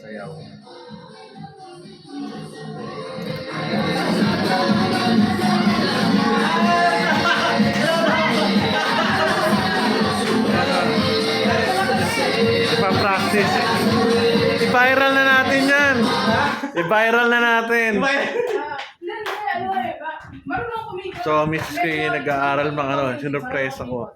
sayaw. Pa-practice. I-viral na natin yan. I-viral na natin. So, Mrs. ko yung nag-aaral mga ano, sinurpresa ko.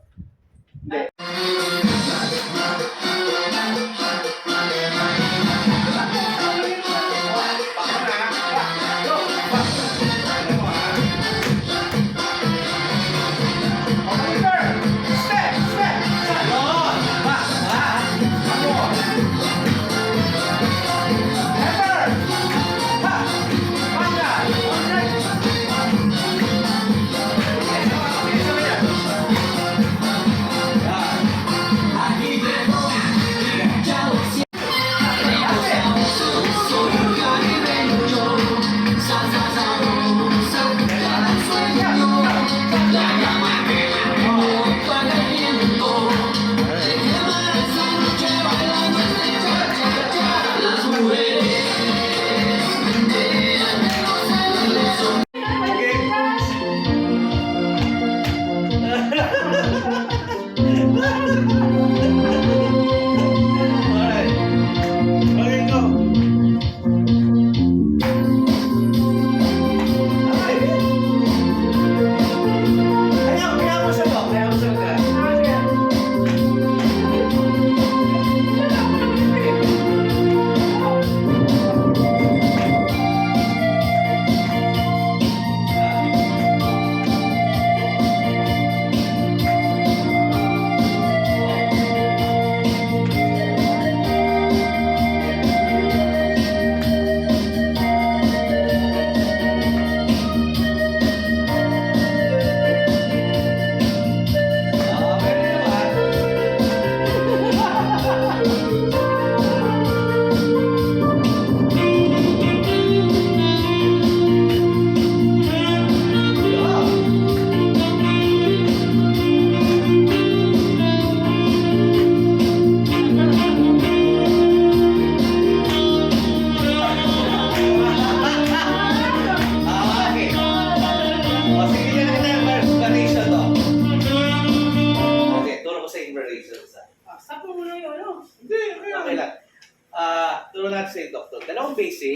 Turo natin sa doktor. Dalawang basic,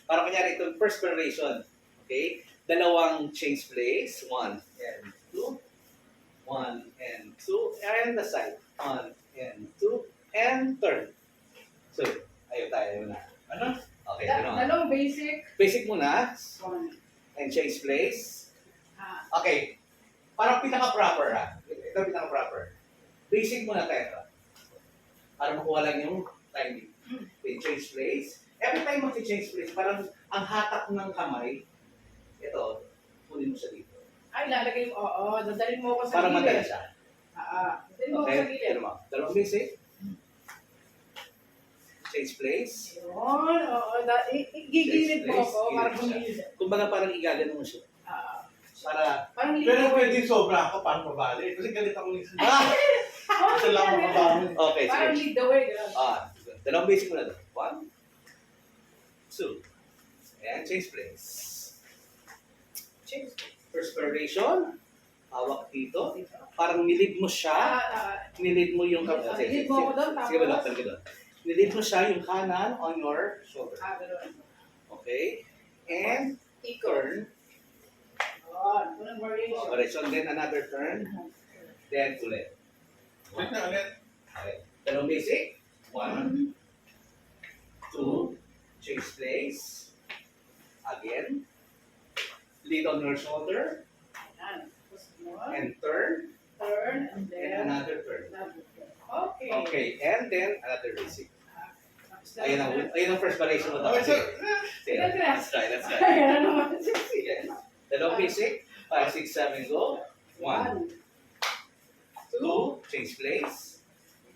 para kanyari ito first variation. Okay? Dalawang change place. 1 and 2. 1 and 2. And the side. 1 and 2. And turn. So, ayun tayo na. Ano? Okay, Dalawang basic. Basic muna. 1. And change place. Okay. Parang pinaka-proper ha. Ito pinaka-proper. Basic muna tayo. Para makuha lang yung timing. Okay, change place. Every time mag-change place, parang ang hatak ng kamay, ito, kunin mo siya dito. Ay, lalagay mo. Oo, dadalhin mo ako sa Para gilid. madala siya. Dadalhin mo ako sa gilid. Ano mo? Dalawang basic. Change place. Yun, oo. Igigilid mo ako para bumilid. Kumbaga parang igagano mo siya. Para, Pero pwede sobra ako para mabali. Kasi galit ako minsan. Ito lang makabangon. okay, Parang sige. lead the way. Gano'n. Dalawang basic muna doon. 1, 2. And change place. Change. First variation. Hawak dito. Parang nilid mo siya. Nilid mo yung Nilid mo ako doon, tapos? Sige ba, doktor, doon. Nilid mo siya yung kanan on your shoulder. Gano'n. Okay? And turn. Unang variation. Variation, then another turn. Then ulit. Ulit na ulit. Okay. Dalawang basic. 1, 2, change place. Again. Lead on your shoulder. Ayan. Tapos yun. And turn. Turn, and And then another turn. Okay. Okay. And then another basic. Tapos na- Ayun ang first variation mo. Okay, so, Sige, let's try, let's try. Ayan naman. Sige. Dalawang basic. 5, 6, 7, go. 1, 2, change place.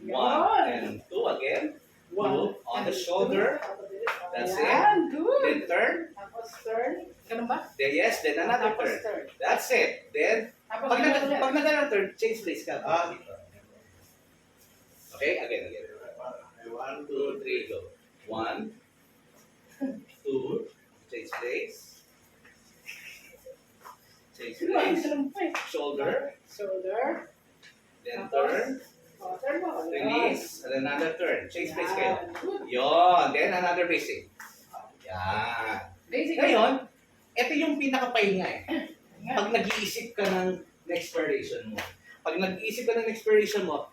1 and 2 again. 2 on the shoulder. That's it. Ayan, good. Then turn. Tapos turn. Ganun ba? Then yes, then another Tapos turn. turn. That's it. Then, Tapos pag ganun ulit. nag turn, change place ka. Ah. Okay, again. 1, 2, 3, go. 1, 2, change place. Change place. Shoulder, Shoulder. then turn, Oh, turn mo. release, and another turn. Change place kayo. Good. Yon, then another basic. Yan. Basic. Ngayon, ito yung pinakapahinga eh. Pag nag-iisip ka ng next variation mo, pag nag-iisip ka ng next variation mo,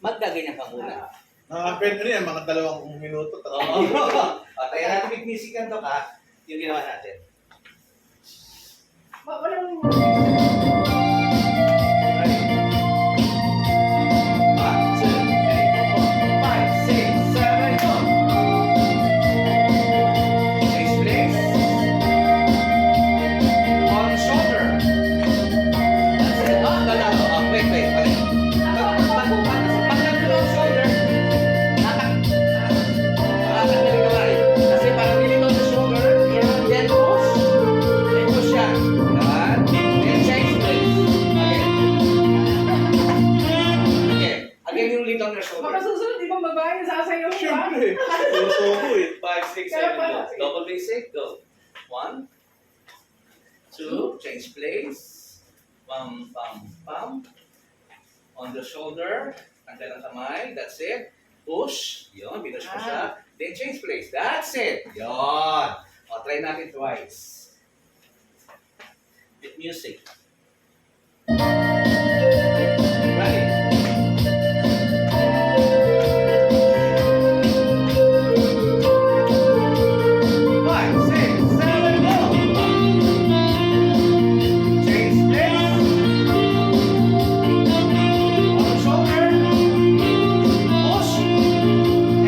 maggaganyan ka muna. Nakapend ko yan, mga 2 minuto. Oo. O, tayo natin with music ka yung ginawa natin. Walang Ready? 1, 2, 3, 4, 5, 6, 7, go! Change place. On shoulder. That's it. No. Wait. Pag nandun ang shoulder, nakakagaling ka ba rin? Kasi parang nilito sa shoulder, then push. Then push yan. Yan. Then change place. Again yung lead on your shoulder. Baka susunod, di ba babae sasayaw ka? Siyempre. Susuko eh. 5, 6, 7, go. Double basic, go. 1, 2, change place. Pam. On the shoulder. Tanggal ang kamay. That's it. Push. Yun, binush mo siya. Then change place. That's it. Yun. O, try natin twice. With music. Ready? Five, 6, 7, go! Change place. On the shoulder. Push.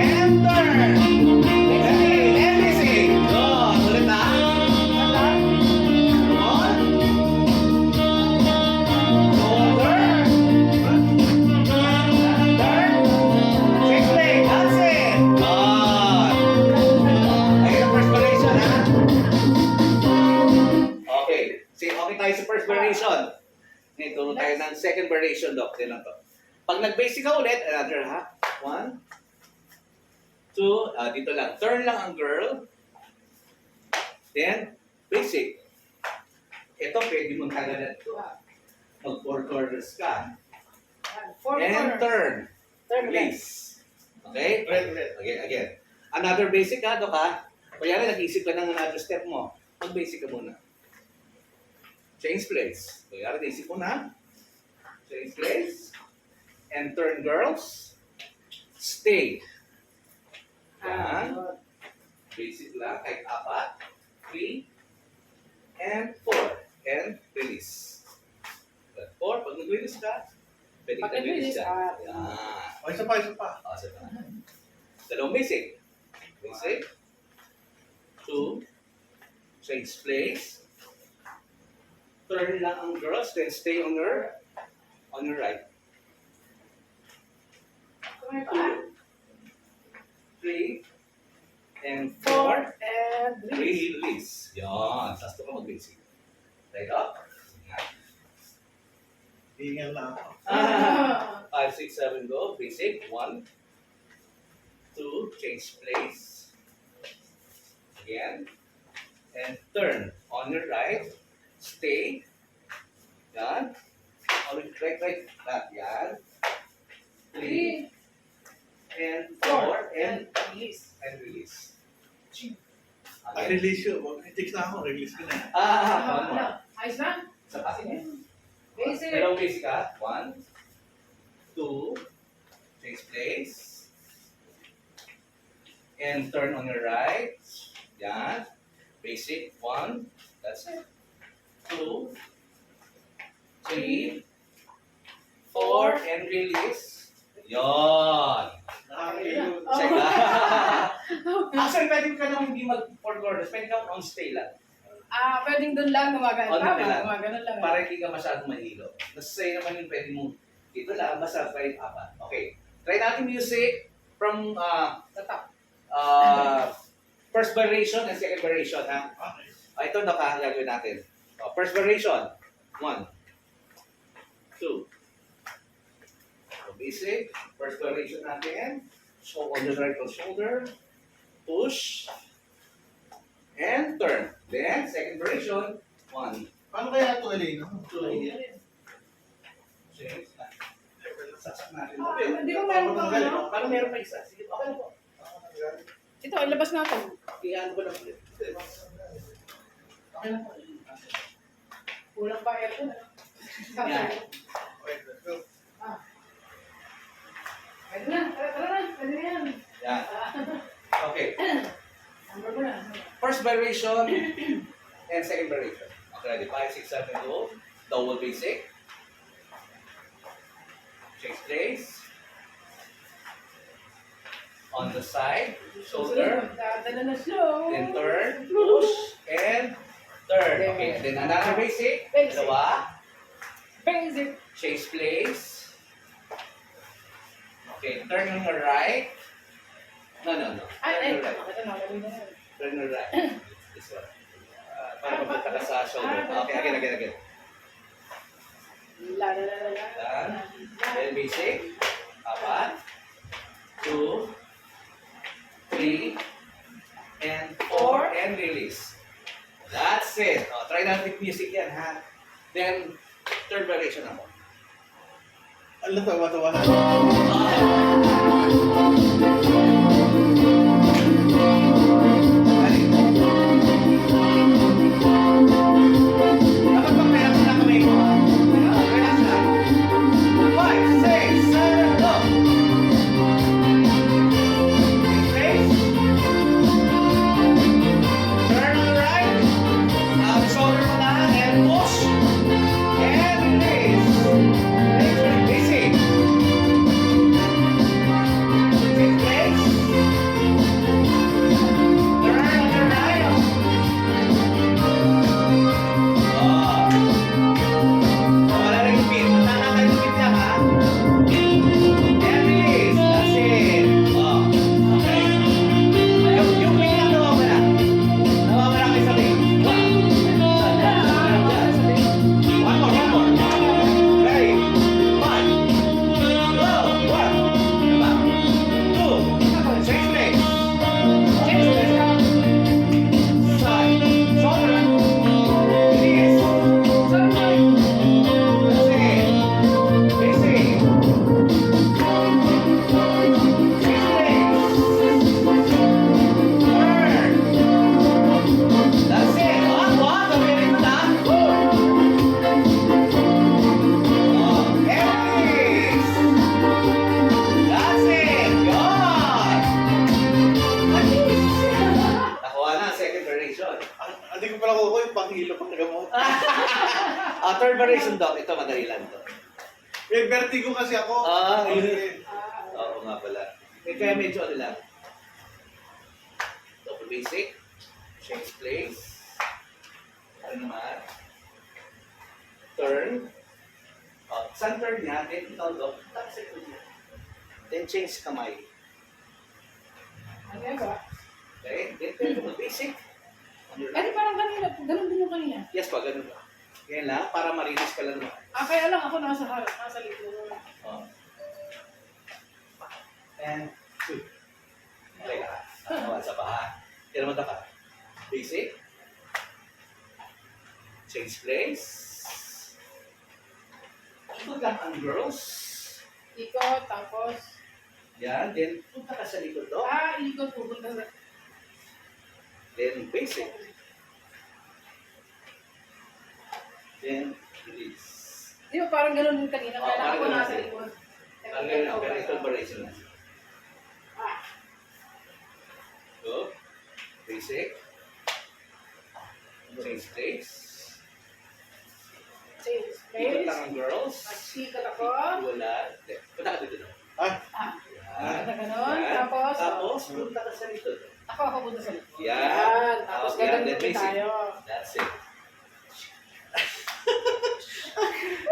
And turn. Okay, everything. Go. Ulit na. On. Shoulder. Turn. Change place. That's it. Good. Ayun ang first variation, ha? Okay. Sige, okay tayo sa first variation. Ngayon, turo tayo ng second variation, Doc. Din lang to. Pag nag-basic ka ulit, another ha? 1, 2, dito lang. Turn lang ang girl. Then, basic. Ito, pwede mong kagalan ito ha. Mag-4 corners ka. Four And corners. turn. Turn again. Release. Okay? Ulit. Again. Another basic ha, Doc ha? Kaya nag-isip ka ng another step mo. Mag-basic ka muna. Change place. Kaya naisip mo na. Change place. And turn girls. Stay. Yan. Basic lang. Kahit 4. 3. And 4. And release. 4. Pag nag-release ka, pwede Pag ka release nag-release ka. ka. Yan. O, isa pa. Awesome. Dalawang basic. Basic. 2. Change place. Turn lang ang girls, then stay on your right. Kumay pa. 3 and 4. 4 and release. Release. Yan. Sasto ka mag-basic. Right up. Hingan na ako. 5, 6, 7, go. Basic. 1, 2, change place. Again. And turn on your right. Stay. Yan. Right. Yan. 3 and 4 and release. release. Release yun. Mag-fix na ako. Release ko na. Tama. Ayos na? Sa pa. Basic. Dalawang basic ha. 1, 2, change place. And turn on your right. Yan. Basic. 1. That's it. 2, 3, 4, and release. Yon. Nakakaiyo. Check ha. Actually, pwede ka nang hindi mag-4 corners. Pwede ka on stay lang. Pwedeng doon lang gumagano. Ano Tama, lang? gumagano lang. Para hindi ka masyadong mahilo. Nasasay naman yung pwede mong dito lang, basta try 4. Okay. Try natin music from Sa top. first variation and second variation, ha? Okay. Ito na gagawin natin. First variation. 1, 2. Basic. First variation natin. So, on the right shoulder. push, and turn. Then, second variation, 1, Paano kaya ito, Elena? 2, change. Sasak natin. Ah, hindi mo meron pang ano? Parang meron pa isa. Sige, okay na po. Ito, ilabas natin. Iyan ko lang ulit. Okay na po. Kulang pa ito. Yan. Wait, let's go. Pwede na, tara na, pwede na yan. Yan. Okay. Number mo na. First variation and second variation. Okay, ready? 5, 6, 7, go. Double basic. Change place. On the side, shoulder. Dadala na slow. Then turn, push, and turn. Okay, and then another basic. Basic. Dalawa. Basic. Change place. Okay, turn on your right. No. Ay, Turn your right. ito na, gawin na yan. Turn your right. This one. Para mapunta ka sa shoulder. Okay, again. La la la la la. Yan. Then basic. Apat. 2, 3, and 4, and release. That's it. Oh, try natin with music yan, ha? Then, third variation ako. Ano, tawa-tawa na. Dali. Dapat bang kaya mo na kamay mo, ha? Relax lang. 5, 6, 7, go! Face. Turn on the right. Shoulder mo na, and push. And release. Basic. Take place. Turn on the right. Oh. Wala rin yung pin. Tatanggal yung pin niya, ha? And release. That's it. Oh. Okay. Yung pin lang nawawala. Nawawala kayo sa pin. One more. Ready? 1. Go. 1. Back. 2. Change place. Change place. Side. Shoulder. Release. That's it. Basic. Change place. Turn. That's it. One. Very good, ha? Release. That's it. Good. Nakuha na, second variation. Hindi ko pala kukuha yung panghilo pang nagamot. Third variation, Doc. Ito, madali lang to. May vertigo kasi ako. Yun. Okay. Oo nga pala. Kaya medyo ano lang. Double basic. Change place. Ano naman? Turn. Saan turn niya? Then ikaw, Doc. Tapos ito niya. Then change kamay. Ano yan ba? Okay? Then double basic. On your Ay, right. parang kanina. Ganun din yung kanina. Yes pa, ganun ba? Yan lang, para marilis ka lang naman. Kaya lang ako nasa likod. And two. Teka, naman sa paha. Kaya naman ka. Basic. Change place. Ikot lang ang girls. Ikot, tapos, Yan, then punta ka sa likod to. ikot, pupunta sa... Then basic. Then release. Di ba parang ganun din kanina, kaya lang parang ako ganun nasa din. likod. Ang ganyan, pero ito variation na. Ah, Go. Basic. Change place. change Ikot place. lang ang girls. Magsikat ako. Wala. Hindi. Punta ka dito na. Ah, Yan. Na ganun, Yan. tapos, Tapos, punta ka sa likod. ako punta sa likod. Yan. Tapos Oh, yan, ganun then din basic. tayo. That's it.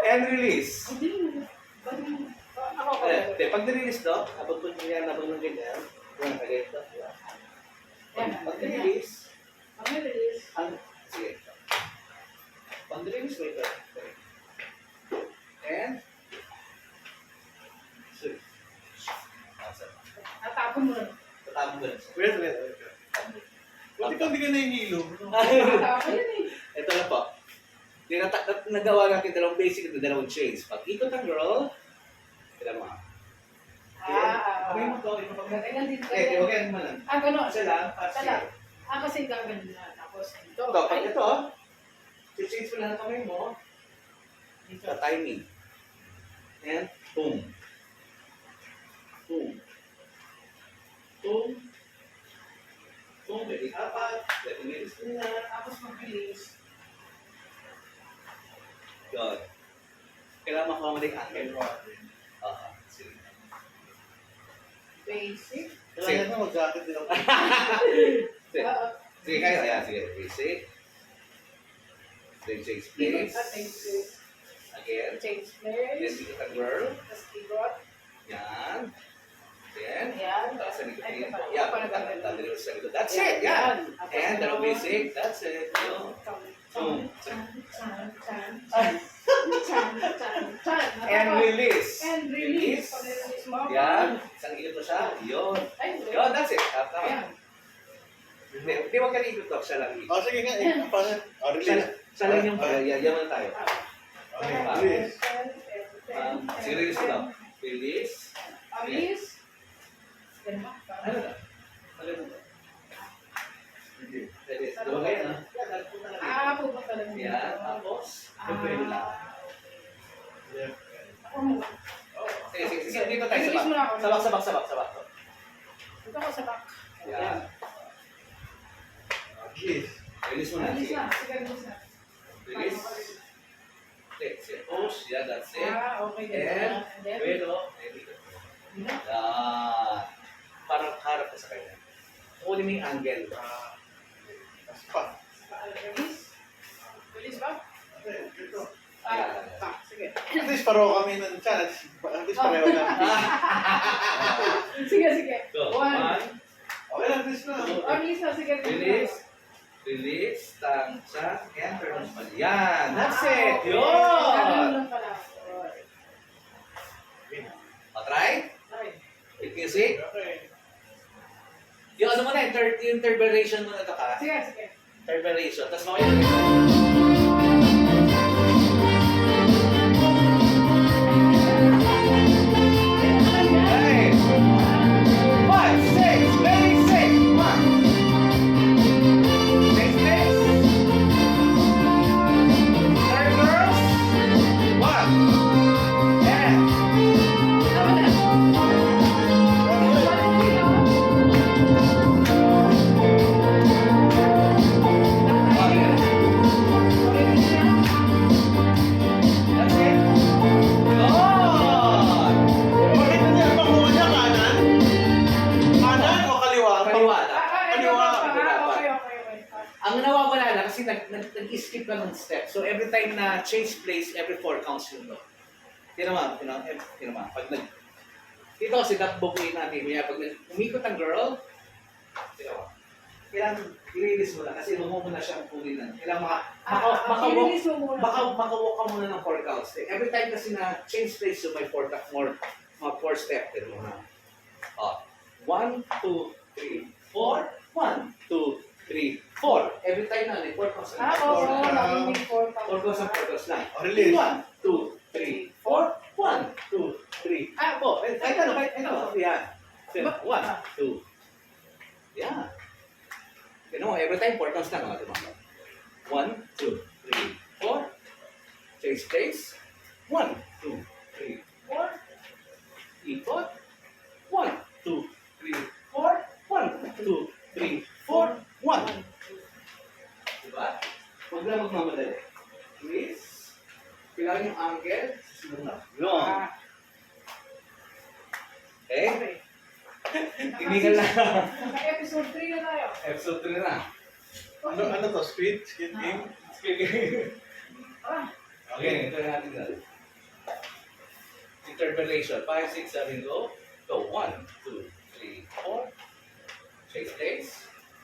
And release. Hindi. Ako ako. Pag nirelease to, habang po niya nabang ng ganyan, yan, kagaya ito. Pag nirelease, Ang release. sige. Pag nirelease, wait. And, so, Natapon mo rin. tatapon ko na siya. wait. Ba't hindi ka nahihilo? Ako yun eh. Ito na po. Nagawa natin dalawang basic at dalawang chains. Pag ikot ang girl, kailan mo. Okay mo to. Ganyan din. Eh, huwag yan naman. Gano'n. Isa lang. Isa lang. Kasi gagawin na. Tapos ito. Ito, pag ito, change mo lang ang kamay mo. Sa timing. And boom. Boom. Boom. Boom. Pwede apat. Pwede may gusto na. Tapos magbilis. God. Kailangan makuha mo din ang angle. Sige. Basic. Kaya na mag-jacket din ako. Sige. Sige kayo. Ayan, sige. Basic. Then change place. Again. Change Then place. ikot ang girl. Tapos ikot. Yan. Then, Ayan. tapos sa likod Ay, din. kapag- Yeah, kapag- tataliw sa likod. That's it. Yeah. Tapos And dalawang dalawang- basic. That's it. Boom. And release. And release. Pag release mo. Yan. Isang ikot mo siya. Yun. Ay, Yun, that's it. Tama. Ayan. Hindi, huwag ka na ikot to. Siya lang ikot. Oh, sige nga. Paano? Release. Siya lang yung yan muna tayo. Okay, release. Sige, release ko lang. Release. Release. Ano na? Ano na? Release. Diba kayo na? Pupunta lang dito. Yan. Tapos, pwede lang. Sige. Dito tayo sa Release mo na ako. Sabak. Dito ako sa back. Yan. Release. Release mo na. Release Sige. na. Sige, release na. Release. Sige. Push. Yan, that's it. Okay. And, And then, pero, yan. Parang harap ka sa kanya. Kunin mo yung angle. Tapos pa. Release. Release ba? Okay, ito. Back. Sige. At least pareho kami ng challenge. At least pareho na. Sige. Go. One. Okay lang, at least na. Release na. Sige. Release. Tansya. And turn on pala. Yan. That's it. Okay. Ganun Yun. lang pala. Try. Okay. With music. Okay. Yung ano mo na, yung third variation mo na ito ka. Sige. Third variation. Tapos mamaya. Okay. 5, 6, ready, 6, 1. Next, third girls. 1. And that's it. Good. Bakit na niya pakuha niya kanan? Kanan o kaliwa? Kaliwa. Okay. Ang nawawala na kasi nag-skip ka ng step. So every time na change place, every 4 counts yun to. Tinama. Pag dito kasi datbokuin natin. Kaya pag umikot ang girl, tinama. Kailangan i-release mo na kasi mo na siyang kunin na. Kailangan I-release mo muna. makawalk ka muna ng 4 counts. Every time kasi na change place, so may 4 step. Pero mo na. 1, 2, 3, 4. 1, 2, 3, 4. Every time na, 4 counts. Oo. Narinig 4 4 counts ang 4 counts lang. Release. 1, 2, 3, 4. 1, 2, 3, 4. Kahit ano. Yan. 1, 2. Yan. You know, every time 4 counts lang. Diba? 1, 2, 3, 4. Change place. 1, 2, 3, 4. Ikot. 1, 2, 3, 4. 1, 2, 3, 4. 1. Diba? Huwag lang magmamadali. Please. Kailangan yung angle. Long. Okay? Tinigal na. Episode 3 na tayo. Episode 3 na. Ano to? Speed? Skid game? Okay, ito na natin dyan. Interpolation. 5, 6, 7, go. Go. 1, 2, 3, 4. Chase place.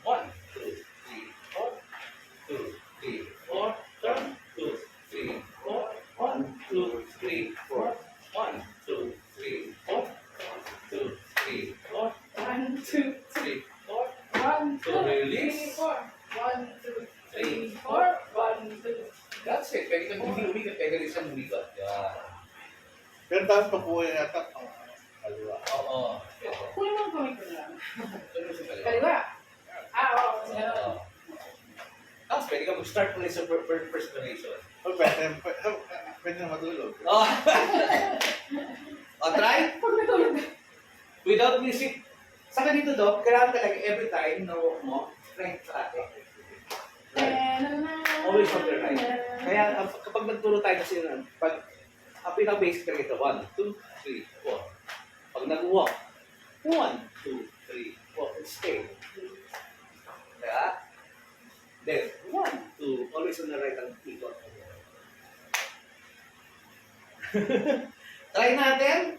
1, 2, 3, 4. 2, 3, 4. Turn. 2, 3, 4. 1, 2, 3, 4. 1, 2, 3, 4. 2, 3, 4. 1, 2, 3, 4. 1, 2. Release. 1, 2, 3, 4. 1, 2. That's it. Pwede kang hindi umikot, pwede rin siyang umikot. Yan. Pero dapat papuha yata ang kaliwa. Oo. Kunin mo ang kamay ko lang. Ano sa kaliwa? Kaliwa. Oo. Sige. Oo. Tapos pwede ka mag-start ulit sa perspiration. O, pwede na matulog. Oh. Try. Pag natulog. Without music. Saka dito, Doc, kailangan talaga every time na walk mo, try sa atin. Always on the right. Kaya kapag nagturo tayo kasi pag ang pinaka-basic talaga ito, 1, 2, 3, 4. Pag nag-walk, 1, 2, 3, 4, and stay. Kaya, then, 1, 2, always on the right ang ikot. Try natin.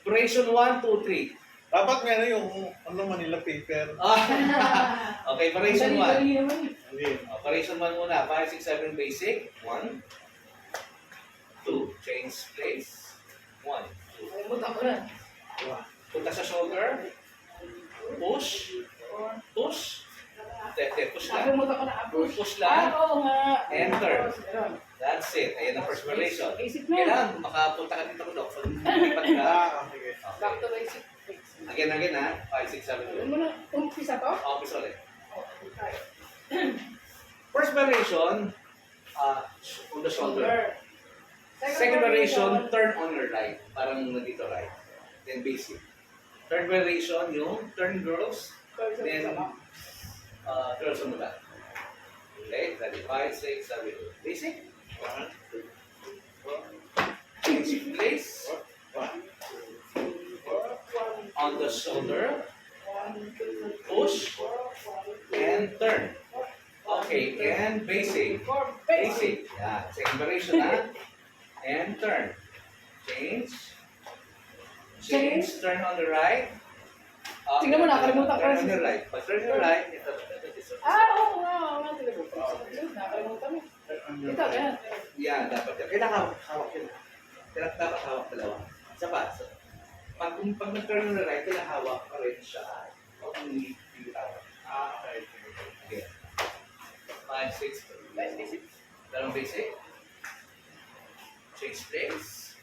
Operation 1, 2, 3. Dapat meron yung Manila paper. Okay, operation 1. Dali naman eh. Hindi. Operation 1 muna. 5, 6, 7 basic. 1, 2. Change place. 1, 2. Kalimutan ko na. Punta sa shoulder. Push. Push. Push lang. Nakalimutan ko na. Push lang. Oo nga. Enter. Ayun. That's it. Ayan ang perspiration. Basic na. Kailangan makapunta ka dito, Dok. Pag lumipat ka. Sige. Back Okay. to basic. Again, ha. 5, 6, 7, Ano 8. mo na? Umpisa to? Office ulit. Okay, tayo. Perspiration. On the shoulder. Second variation, turn on your right. Parang nandito right. Then basic. Third variation, yung turn girls. Then, girls on the back. Okay, that is 5, 6, 7, 8. Basic. 1, 2, 4. Change place. On the shoulder. Push. And turn. Okay, and basic. Basic. Yeah, second variation, ha? And turn. Change. Change. Turn on the right. Tingnan mo, nakalimutan ko. Turn on the right. Pag turn on the right, ito. Oo nga. Nakalimutan mo. Ito, ganyan. Yan, dapat yan. Kailangan hawak yun. Dapat hawak dalawa. Isa pa. Pag nag-turn on the right, kailangan hawak pa rin siya. O kung hindi hawak. Okay. Okay. 5, 6, Basic. dalawang basic. Change place.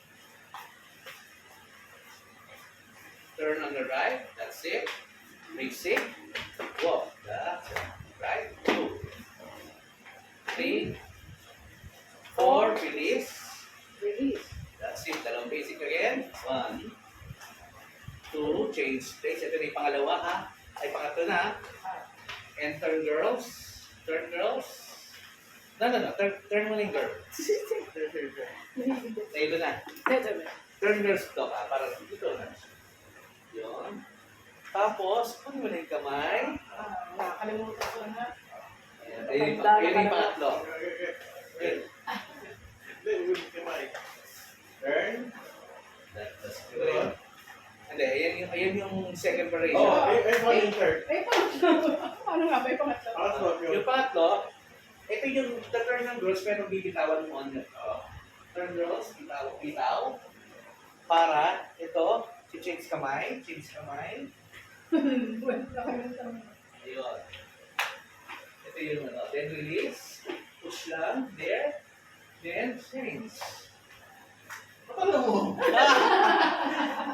Turn on the right. That's it. Basic. Walk. That's it. Right. 2, 3, 4. Release. Release. That's it. Dalawang basic again. 1, 2. Change place. Ito na yung pangalawa, ha? Ay, pangatlo na. And turn girls. Turn girls. No. Turn mo na yung girl. Nailo na. Turn girls to ka. Para dito na. Yun. Tapos, kunin mo na yung kamay. Nakalimutan ko na. Ayan yung pangatlo. Okay. Turn. That's good. Hindi, ayan yung second variation. Oh, one yung third. Eh, pangatlo. Ano nga ba yung pangatlo? Yung pangatlo, ito yung the turn ng girls pero bibitawan mo on turn girls, bitaw. Para ito, change kamay. Nakalimutan mo. Ayun. Ito yung then release, push lang, there, then change. Paano mo?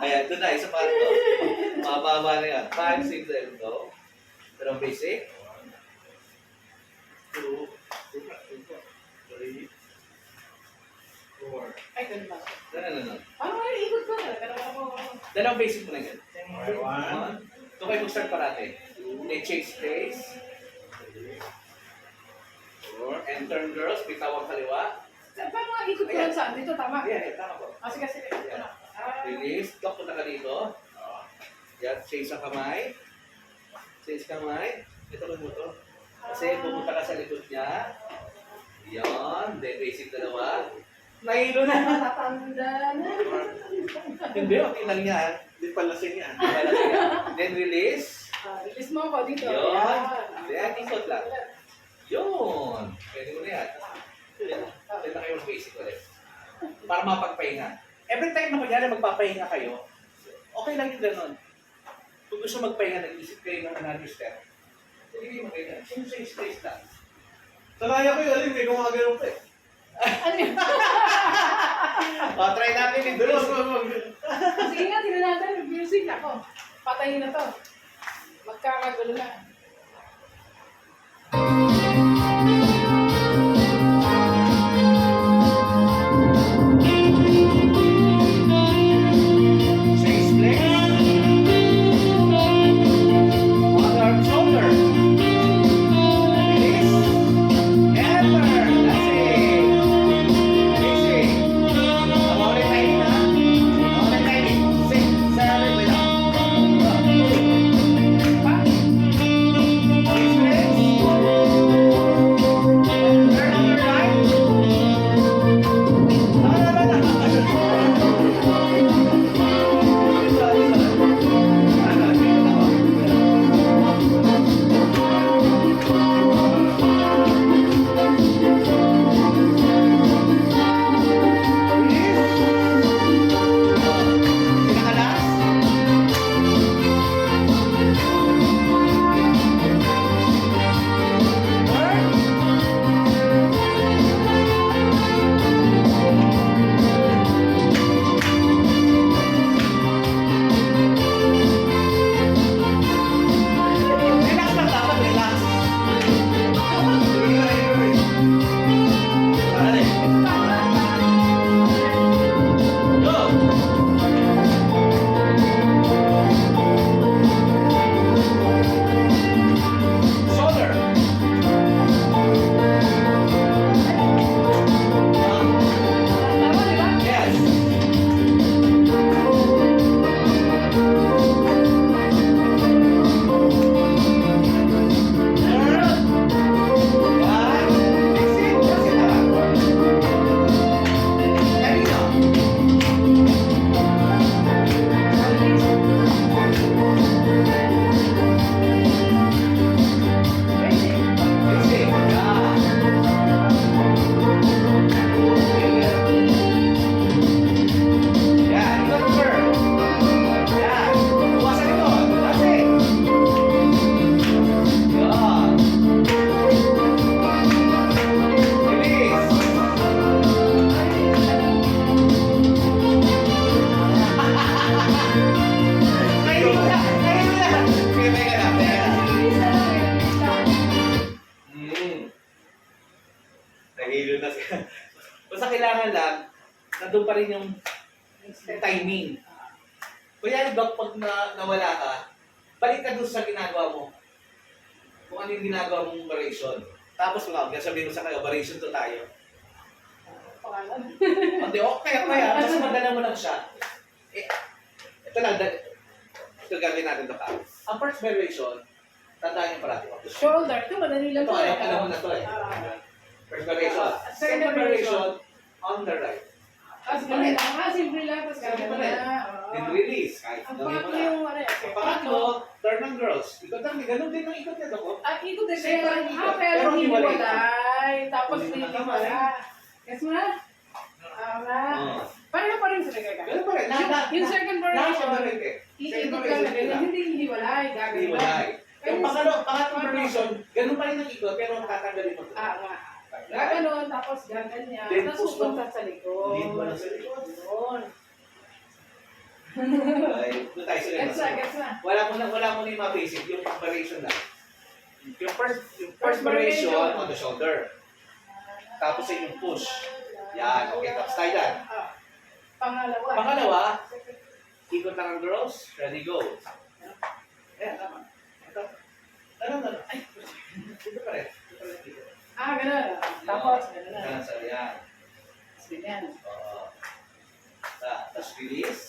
Ayan, doon na, isa pa ito. Mababa na yan. 5, 6, 7, go. Pero basic. 2, 3, 4. Ay, ganun ba? no. Ano nga yung ikot ko na? Ganun ako. Dalawang basic mo na yan. Okay, 1. Ito kayo mag-start parate. Then change place. 4. And turn girls, bitawang kaliwa. Paano nga ikot ko lang saan? Dito, tama? Ayan, tama po. Sige. Ito na. Release. Lock, punta ka dito. Yan, change ang kamay. Change kamay. Ito mo to. Kasi pupunta ka sa likod niya. Yan. Then basic dalawa. Nahilo na. Natatanda na. Hindi, okay lang yan. Hindi pala siya yan. Then release. Release mo ako dito. Yun. Then ikot lang. Yun. Pwede mo na yan. Then na kayo basic ulit. Para mapagpahinga. Every time na kunyari magpapahinga kayo, okay lang yung ganun. Kung gusto magpahinga, nag-isip kayo ng another step. Hindi mo kailan. Yung change place lang. Sanaya ko yung alim eh, gumagano pa eh. Ano yun? O, try natin yung Dalawa, music. Sige nga, tingnan natin. Music ako. Patayin na to. Magkakagulo na. Change place. Other shoulder. Release. Enter. That's it. Easy. Maulit tayo na. Maulit tayo. 6, 7, wait up. Pa? Change place. Turn on your right. Relax lang dapat, relax. Dali. Go. Shoulder. Tama, di ba? Yes. Nahilo na siya. Basta kailangan lang, nandun pa rin yung timing. Kuya, Doc, pag nawala ka, balik ka dun sa ginagawa mo. Kung ano yung ginagawa mong operation. Tapos mga, sabihin mo sa kayo, operation to tayo. Pangalan. Hindi, okay, mas madala mo lang siya. Eh, ito lang, ito gagawin natin ito ka. Ang first variation, tandaan niyo parati. Shoulder. Ito, madali lang Ito, to. alam mo na to eh. First variation. Second variation, on the right. Simple lang. Simple lang. Tapos Simple gano'n pa rin. na. Then release. Kahit Ang gawin mo pangatlo na. yung ano. Ang pangatlo, turn on girls. Ikot lang, ganun din ang ikot nito ko. Ikot din Same pa rin ikot. pero Pero hiwalay. hiwalay. Tapos Hindi hindi na wala. Guess mo na? Tama. Oo. Pareho pa rin sila gaga. Ganun pa rin. Lahat. Yung second Lahat variation, pa rin eh. iikot lang na ganyan. Hindi hiwalay. Gagawin mo. Hiwalay. Yung pangatlong variation, ganun pa rin ang ikot, pero tatanggalin mo ito. Nga. Gaganon, tapos gaganyan. Then, Tapos pupunta sa likod. Lead mo lang sa likod. Yun. Ay, doon tayo sa Gets na, gets na. wala mo na yung mga basic, yung variation lang. Yung first First variation variation. on the shoulder. Tapos yung push. Yan, okay, tapos tayo dyan. Pangalawa. Pangalawa, ikot lang ang girls, ready, go. Ayan, tama. Ito. Ano. Ay, dito pa rin. Dito. Ganun. Tapos, ganun na. Yan, sa yan. Tapos ganyan. Oo. Tapos release.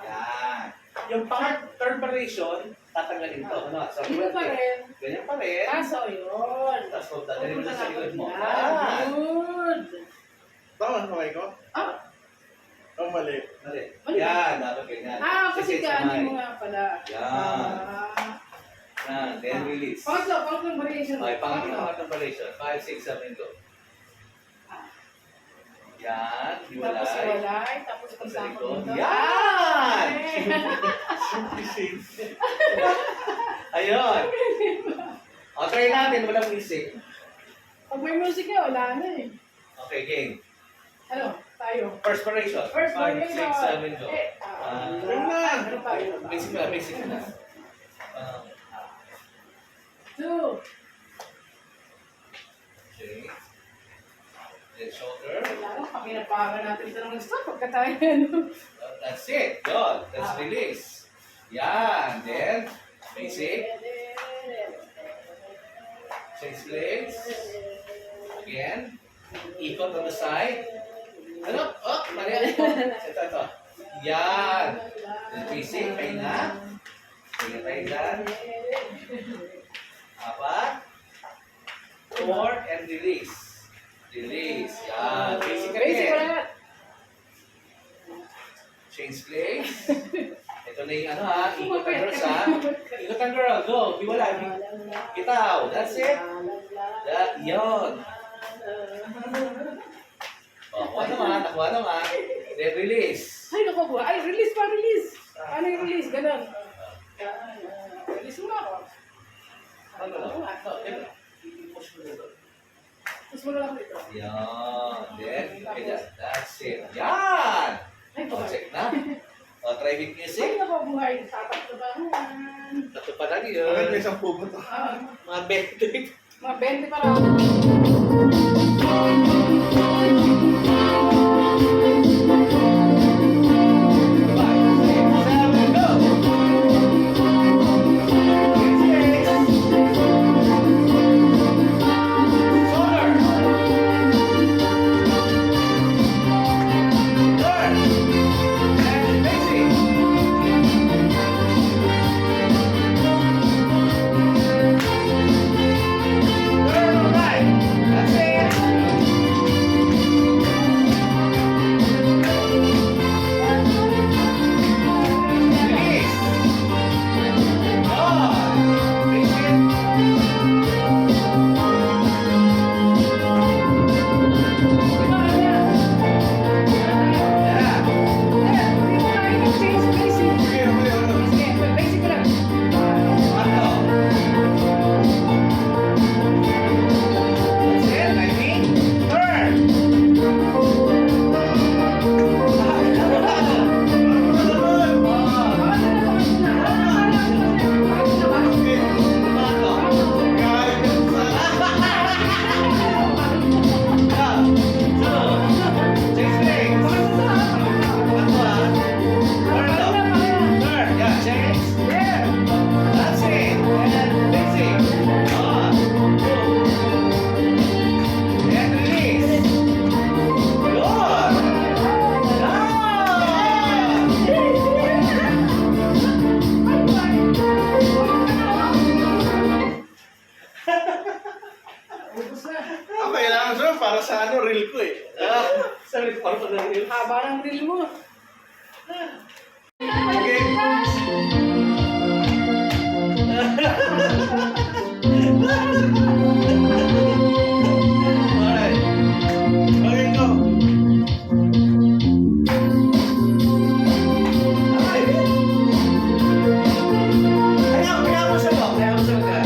Yan. Yung third variation, tatanggalin to. Ano? So, Ito pa rin. ganyan pa rin. Kaso, yun. Tapos kung dadalhin mo na sa likod mo. Yan. Good. Tama ang kamay ko? Ah, Ang mali. Mali. Mali. Yan, dapat ganyan. kasi gano'n mo nga pala. Yan. Yan, then release. Pangatlong variation. Okay, pangatong variation. 5, 6, 7, go. Yan, hiwalay. Tapos hiwalay. Tapos Tapos sa pagsama likod. dito. Yan! Ayun. try natin, walang music. Pag may music ka, wala na eh. Okay, game. Ano? Tayo. Perspiration. First 5, one, 6, 7, go. Ano tayo? Basic na, basic na. 2. Okay. Then shoulder. Lalo, kami napahaga natin ito ng gusto pagka tayo. Ano? That's it. Good. Let's release. Yan. Then, basic. Change legs. Again. Ikot on the side. Ano? Oh, mali. Ito. Yan. Then basic. Pahinga. Pahinga tayo dyan. 4. And release. Release. Yan. Basic Basic ko again. lahat. Change legs. Ito na yung ano ha. Ikot ang girls ha. Ikot ang girl. Go. Hiwala. Bitaw. That's it. Yun. Oh, nakuha naman. Then release. Ay, naku ba? Ay, release pa, release. Ano yung release? Ganon. Release mo na ako. Ano lang? No, push mo dito. Tapos mo na lang dito. Yan. Then, that's it. Yan! Ay, O, check na. O, try with Ay, music. naku, buhay. Tapat na ba? Ito pa lang Bakit may yun. isang pugo to? Mga bed. Mga 20 pa lang. Ang kailangan sa'yo para sa ano, reel ko eh. Sabi ko, parang pala yun. Haba ng reel mo. Okay. Alright. Okay, go. Kaya mo siya ba? Kaya mo siya ba?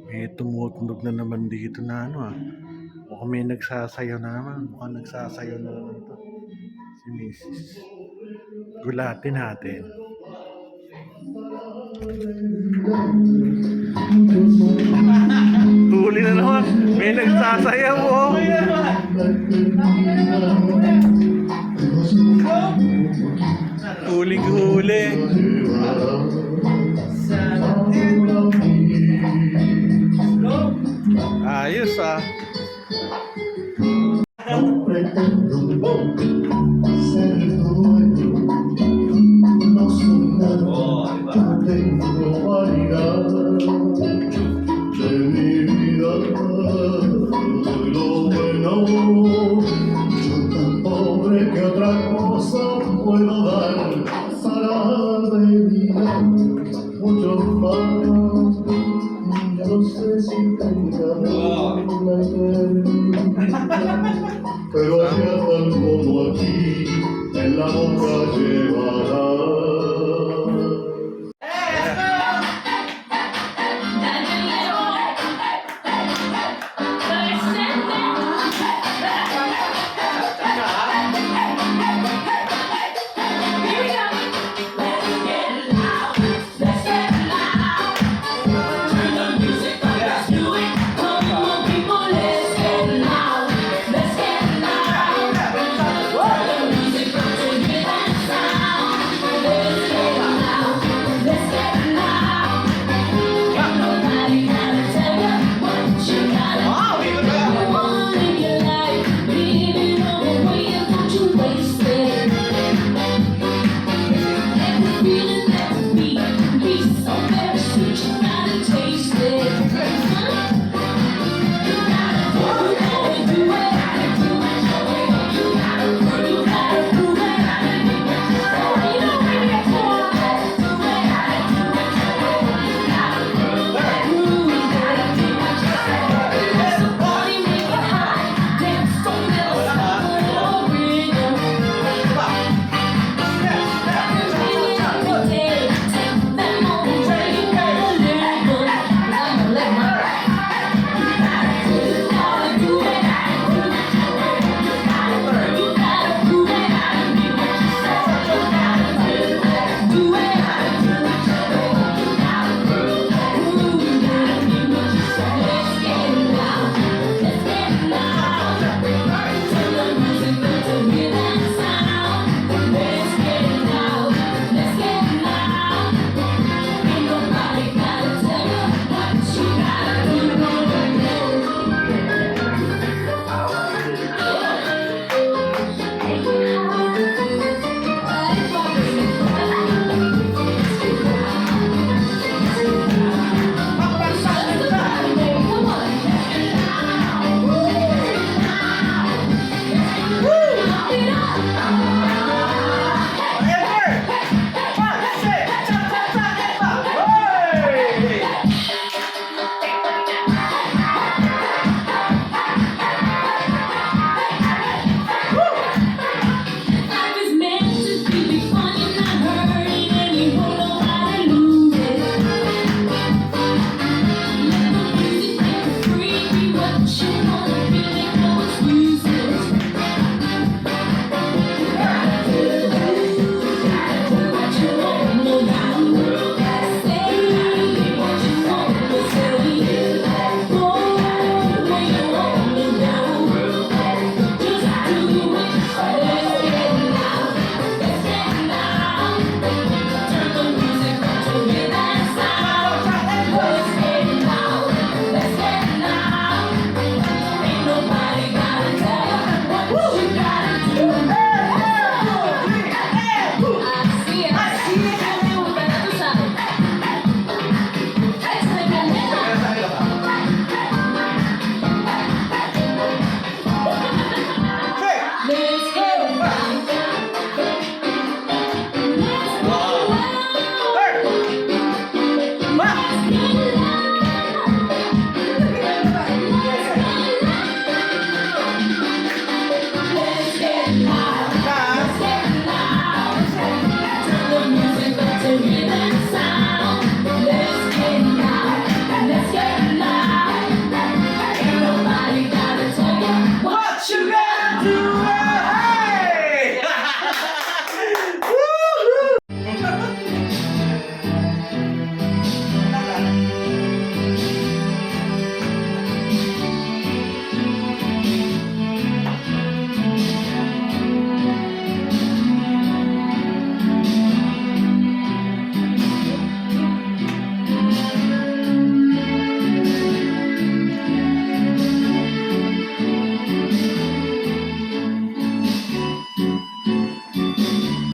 May tumutunog na naman dito na ano ah. Mukhang may nagsasayaw na naman. Mukhang nagsasayaw na naman ito. Si Mrs. Gulatin natin. Huli na naman. May nagsasayaw oh. Huling huli. Ayos ah. ser tu dueño, no soñar Oh, di ba? que tengo vanidad de mi vida, doy lo bueno, yo tan pobre que otra cosa puedo dar, para de vida mucho más, yo no sé si tenga la eternidad, pero allá tal como aquí, en la boca